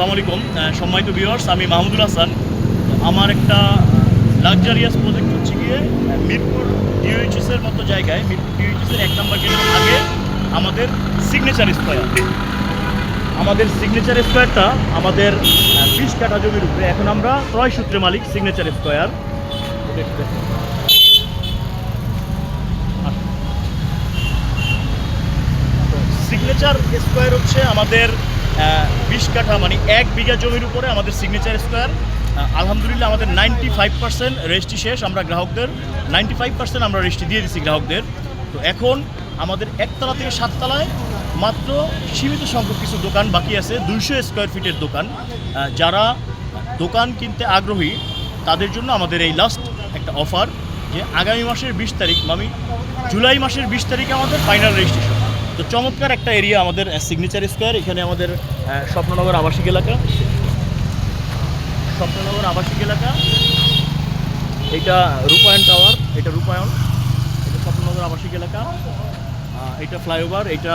আসসালামু আলাইকুম সম্মানিত ভিউয়ার্স, আমি মাহমুদুল হাসান। আমার একটা লাক্সারিয়াস প্রজেক্ট হচ্ছে গিয়ে মিরপুর ডিওএইচএসের মতো জায়গায়, মিরপুর ডিওএইচএসের 1 নম্বর গেটের আগে আমাদের সিগনেচার স্কোয়ার। আমাদের সিগনেচার স্কোয়ারটা আমাদের 20 কাঠা জমির উপরে। এখন আমরা ক্রয় সূত্রে মালিক সিগনেচার স্কোয়ার। সিগনেচার স্কোয়ার হচ্ছে আমাদের 20 কাঠা, মানে 1 বিঘা জমির উপরে আমাদের সিগনেচার স্কোয়ার। আলহামদুলিল্লাহ আমাদের 95% রেজিস্ট্রি শেষ। আমরা গ্রাহকদের 95% আমরা রেজিস্ট্রি দিয়ে দিচ্ছি গ্রাহকদের। তো এখন আমাদের 1 তলা থেকে 7 তলায় মাত্র সীমিত সংখ্যক কিছু দোকান বাকি আছে, 200 স্কোয়ার ফিটের দোকান। যারা দোকান কিনতে আগ্রহী তাদের জন্য আমাদের এই লাস্ট একটা অফার, যে আগামী মাসের 20 তারিখ, মানে জুলাই মাসের 20 তারিখে আমাদের ফাইনাল রেজিস্ট্রেশন। তো চমৎকার একটা এরিয়া আমাদের সিগনেচার স্কোয়ার। এখানে আমাদের স্বপ্ননগর আবাসিক এলাকা, স্বপ্ননগর আবাসিক এলাকা, এটা রূপায়ণ টাওয়ার, এটা রূপায়ণ, এটা স্বপ্ননগর আবাসিক এলাকা, এটা ফ্লাইওভার, এটা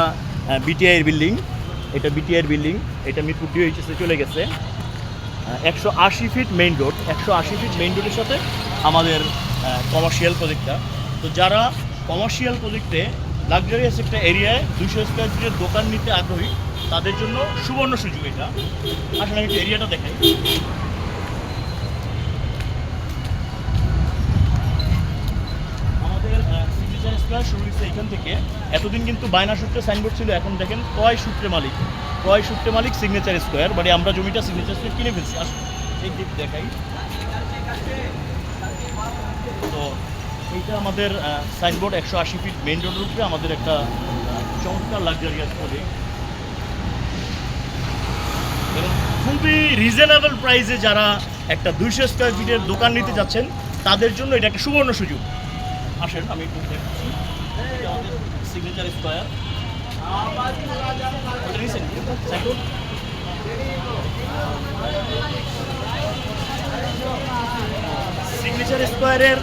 বিটিআইয়ের বিল্ডিং, এটা বিটিআইয়ের বিল্ডিং, এটা মিরপুর ডিওএইচএসে চলে গেছে। 180 feet main road, 180 feet main রোডের সাথে আমাদের কমার্শিয়াল প্রজেক্টটা। তো যারা কমার্শিয়াল প্রজেক্টে লাক্সারিয়াস একটা এরিয়ায় 200 স্কোয়ার ফিটের দোকান নিতে আগ্রহী তাদের জন্য সুবর্ণ সুযোগ এটা। আসলে আমি একটু এরিয়াটা দেখাই। আমাদের সিগনেচার স্কোয়ার শুরু হয়েছে এখান থেকে। এতদিন কিন্তু বায়না সূত্রে সাইনবোর্ড ছিল, এখন দেখেন ক্রয় সূত্রে মালিক, ক্রয় সূত্রে মালিক সিগনেচার স্কোয়ার। মানে আমরা জমিটা সিগনেচার স্কোয়ার কিনে ফেলছি। আসুন এই দিক দেখাই। তো এইটা আমাদের সাইনবোর্ড, 180 ফিট মেইন রোডের উপরে আমাদের একটা চমৎকার লাক্সারিয়াস প্রজেক্ট। খুবই রিজনেবল প্রাইসে যারা একটা 200 স্কোয়ার ফিটের দোকান নিতে যাচ্ছেন তাদের জন্য এটা একটা সুবর্ণ সুযোগ। আসেন আমি একটু দেখাচ্ছি। সিগনেচার স্কোয়ার সিগনেচার স্কোয়ারের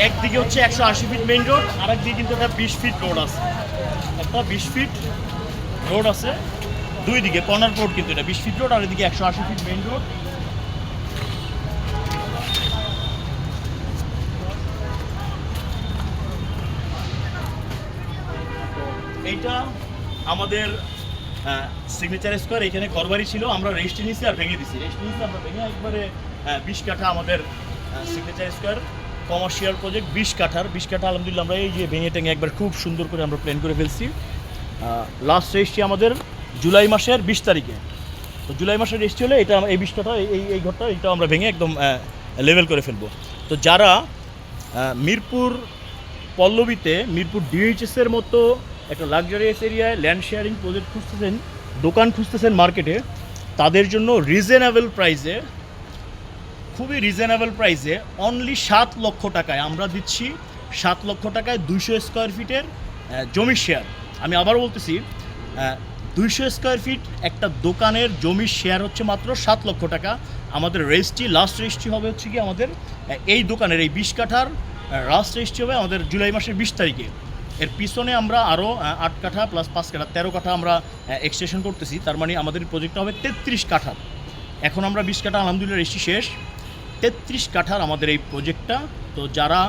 একদিকে হচ্ছে 180 ফিট মেইন রোড, আর একদিকে কিন্তু একটা 20 ফিট রোড আছে, একটা 20 ফিট রোড আছে দুই দিকে, কর্নার রোড কিন্তু এটা 20 ফিট রোড, আর এদিকে 180 ফিট মেইন রোড। এইটা আমাদের সিগনেচার স্কোয়ার। এখানে ঘরবাড়ি ছিল, আমরা রেজিস্ট্রি নিচ্ছি আর ভেঙে দিচ্ছি, রেজিস্ট্রি নিচ্ছি আমরা ভেঙে একবারে 20 কাঠা আমাদের সিগনেচার স্কোয়ার কমার্শিয়াল প্রজেক্ট। 20 কাঠার 20 কাঠা আলহামদুলিল্লাহ আমরা এই যে ভেঙে টেঙে একবার খুব সুন্দর করে আমরা প্ল্যান করে ফেলছি। লাস্ট রেজিস্ট্রি আমাদের জুলাই মাসের 20 তারিখে। তো জুলাই মাসের রেজিস্ট্রি হলে এটা এই 20 কাঠা এই ঘরটা এটা আমরা ভেঙে একদম লেভেল করে ফেলবো। তো যারা মিরপুর পল্লবীতে মিরপুর ডিওএইচএসের মতো একটা লাক্সারিয়াস এরিয়ায় ল্যান্ড শেয়ারিং প্রজেক্ট খুঁজতেছেন, দোকান খুঁজতেছেন মার্কেটে, তাদের জন্য রিজনেবল প্রাইসে, খুবই রিজনেবল প্রাইসে অনলি 7 লক্ষ টাকায় আমরা দিচ্ছি। 7 লক্ষ টাকায় 200 স্কোয়ার ফিটের জমির শেয়ার। আমি আবার বলতেছি, 200 স্কোয়ার ফিট একটা দোকানের জমির শেয়ার হচ্ছে মাত্র 7 লক্ষ টাকা। আমাদের রেজিস্ট্রি, লাস্ট রেজিস্ট্রি হবে হচ্ছে কি আমাদের এই দোকানের এই 20 কাঠার লাস্ট রেজিস্ট্রি হবে আমাদের জুলাই মাসের 20 তারিখে। এর পিছনে আমরা আরও 8 কাঠা প্লাস 5 কাঠা 13 কাঠা আমরা এক্সটেনশন করতেছি। তার মানে আমাদের প্রজেক্টটা হবে 33 কাঠার। এখন আমরা 20 কাঠা আলহামদুলিল্লাহ রেজিস্ট্রি শেষ, 33 কাঠার আমাদের এই প্রজেক্টটা। তো যারা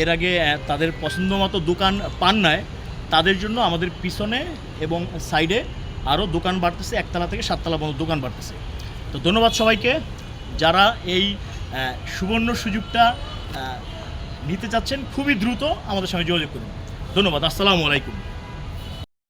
এর আগে তাদের পছন্দ মতো দোকান পান নাই তাদের জন্য আমাদের পিছনে এবং সাইডে আরও দোকান বাড়তেছে, 1 তলা থেকে 7 তলা পর্যন্ত দোকান বাড়তেছে। তো ধন্যবাদ সবাইকে যারা এই সুবর্ণ সুযোগটা নিতে চাচ্ছেন। খুবই দ্রুত আমাদের সঙ্গে যোগাযোগ করুন। ধন্যবাদ। আসসালামু আলাইকুম।